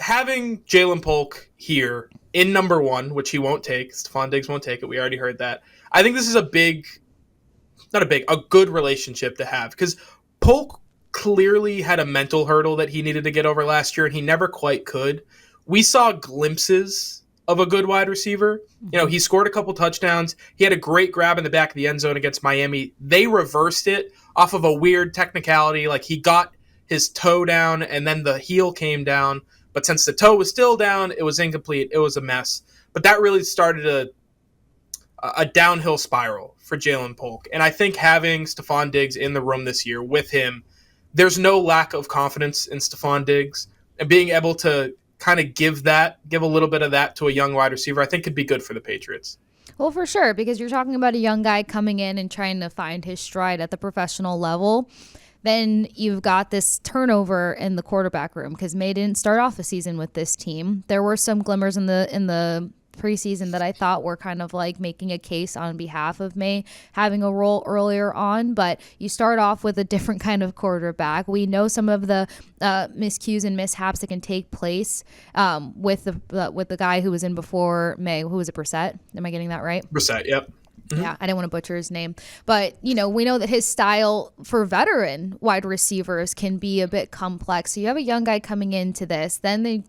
having Ja'Lynn Polk here in number one, which he won't take, Stefon Diggs won't take it. We already heard that. I think this is a good relationship to have because Polk clearly had a mental hurdle that he needed to get over last year, and he never quite could. We saw glimpses of a good wide receiver. You know, he scored a couple touchdowns. He had a great grab in the back of the end zone against Miami. They reversed it off of a weird technicality. Like, he got his toe down, and then the heel came down. But since the toe was still down, it was incomplete. It was a mess. But that really started a downhill spiral for Ja'Lynn Polk. And I think having Stefon Diggs in the room this year with him, there's no lack of confidence in Stefon Diggs. And being able to kind of give a little bit of that to a young wide receiver, I think could be good for the Patriots. Well, for sure, because you're talking about a young guy coming in and trying to find his stride at the professional level. Then you've got this turnover in the quarterback room because May didn't start off the season with this team. There were some glimmers in the preseason that I thought were kind of like making a case on behalf of May having a role earlier on, but you start off with a different kind of quarterback. We know some of the miscues and mishaps that can take place with the guy who was in before May. Who was it, Brissett? Am I getting that right? Brissett, yep. Mm-hmm. Yeah, I didn't want to butcher his name. But, you know, we know that his style for veteran wide receivers can be a bit complex. So you have a young guy coming into this, then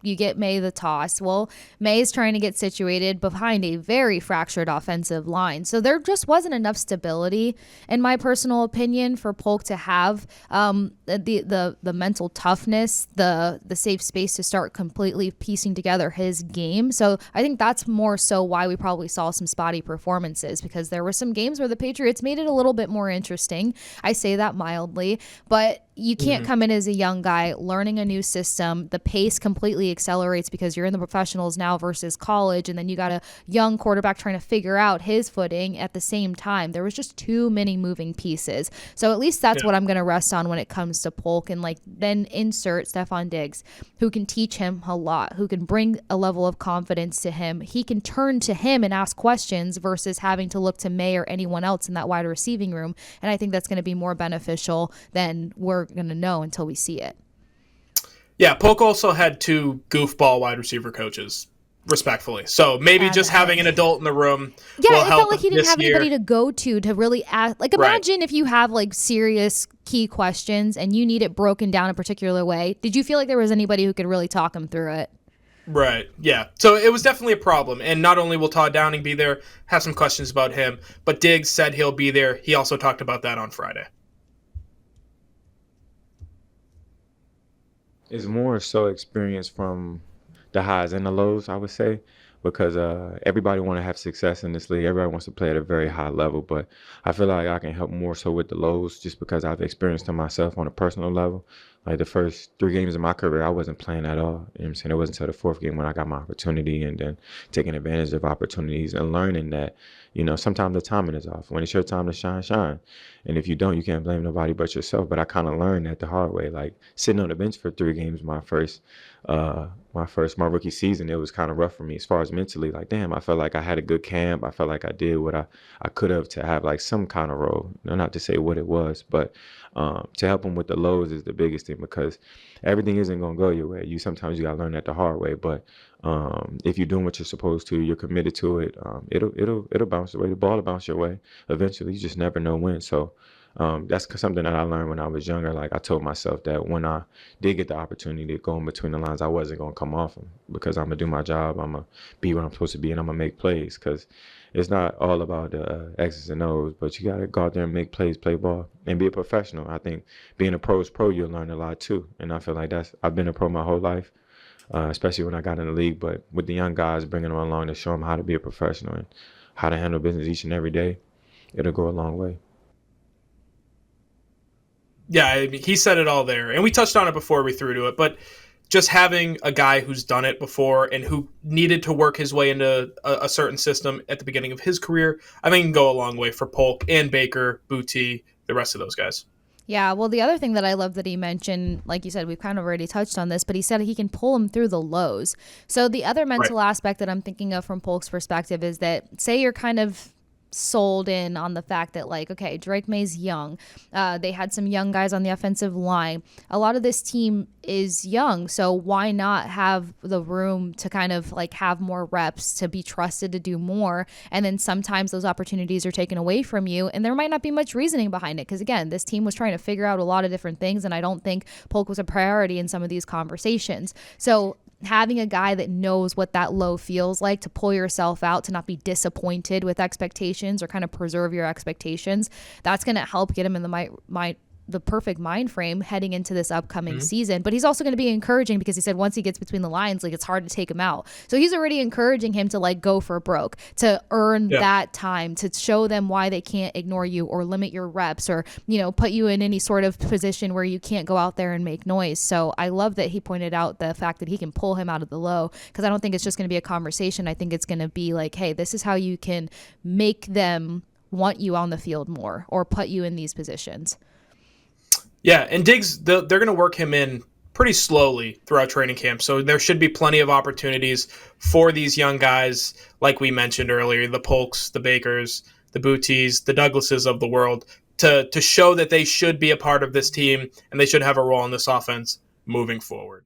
you get May the toss. Well, May is trying to get situated behind a very fractured offensive line. So there just wasn't enough stability, in my personal opinion, for Polk to have the mental toughness, the safe space to start completely piecing together his game. So I think that's more so why we probably saw some spotty performances, because there were some games where the Patriots made it a little bit more interesting. I say that mildly, but you can't come in as a young guy learning a new system. The pace completely accelerates because you're in the professionals now versus college, and then you got a young quarterback trying to figure out his footing at the same time. There was just too many moving pieces. So at least that's what I'm going to rest on when it comes to Polk, and then insert Stefon Diggs, who can teach him a lot, who can bring a level of confidence to him. He can turn to him and ask questions versus having to look to May or anyone else in that wide receiving room. And I think that's going to be more beneficial than we're going to know until we see it. Yeah, Polk also had two goofball wide receiver coaches, respectfully. So maybe just having an adult in the room will help. It felt like he didn't have anybody to go to really ask. Like, imagine if you have serious key questions and you need it broken down a particular way. Did you feel like there was anybody who could really talk him through it? Right, yeah. So it was definitely a problem. And not only will Todd Downing be there, have some questions about him, but Diggs said he'll be there. He also talked about that on Friday. It's more so experience from the highs and the lows, I would say, because everybody want to have success in this league. Everybody wants to play at a very high level, but I feel like I can help more so with the lows just because I've experienced them myself on a personal level. Like the first 3 games of my career, I wasn't playing at all. You know what I'm saying? It wasn't until the 4th game when I got my opportunity, and then taking advantage of opportunities and learning that, you know, sometimes the timing is off. When it's your time to shine, shine. And if you don't, you can't blame nobody but yourself. But I kind of learned that the hard way. Like sitting on the bench for 3 games my rookie season, it was kind of rough for me as far as mentally. Like, damn, I felt like I had a good camp. I felt like I did what I could have to have like some kind of role. Not to say what it was, but to help them with the lows is the biggest thing, because everything isn't going to go your way. Sometimes you got to learn that the hard way. But if you're doing what you're supposed to, you're committed to it, it'll bounce away. The ball will bounce your way eventually. You just never know when. So that's something that I learned when I was younger. Like, I told myself that when I did get the opportunity to go in between the lines, I wasn't going to come off them, because I'm going to do my job. I'm going to be where I'm supposed to be, and I'm going to make plays, because it's not all about the X's and O's, but you got to go out there and make plays, play ball, and be a professional. I think being a pro is pro, you'll learn a lot too. And I feel like I've been a pro my whole life, especially when I got in the league. But with the young guys, bringing them along to show them how to be a professional and how to handle business each and every day, it'll go a long way. Yeah, I mean, he said it all there. And we touched on it before we threw to it, but just having a guy who's done it before and who needed to work his way into a certain system at the beginning of his career, I think can go a long way for Polk and Baker, Booty, the rest of those guys. Yeah, well, the other thing that I love that he mentioned, like you said, we've kind of already touched on this, but he said he can pull him through the lows. So the other mental aspect that I'm thinking of from Polk's perspective is that, say you're kind of sold in on the fact that, like, okay, Drake May's young. They had some young guys on the offensive line. A lot of this team is young, so why not have the room to kind of like have more reps, to be trusted to do more? And then sometimes those opportunities are taken away from you, and there might not be much reasoning behind it, because again, this team was trying to figure out a lot of different things, and I don't think Polk was a priority in some of these conversations. So having a guy that knows what that low feels like, to pull yourself out, to not be disappointed with expectations or kind of preserve your expectations, that's going to help get him in the perfect mind frame heading into this upcoming season. But he's also going to be encouraging, because he said once he gets between the lines, like, it's hard to take him out. So he's already encouraging him to like go for broke, to earn that time, to show them why they can't ignore you or limit your reps, or, you know, put you in any sort of position where you can't go out there and make noise. So I love that he pointed out the fact that he can pull him out of the low, because I don't think it's just going to be a conversation. I think it's going to be like, hey, this is how you can make them want you on the field more or put you in these positions. Yeah, and Diggs, they're going to work him in pretty slowly throughout training camp. So there should be plenty of opportunities for these young guys, like we mentioned earlier, the Polks, the Bakers, the Booties, the Douglases of the world, to show that they should be a part of this team and they should have a role in this offense moving forward.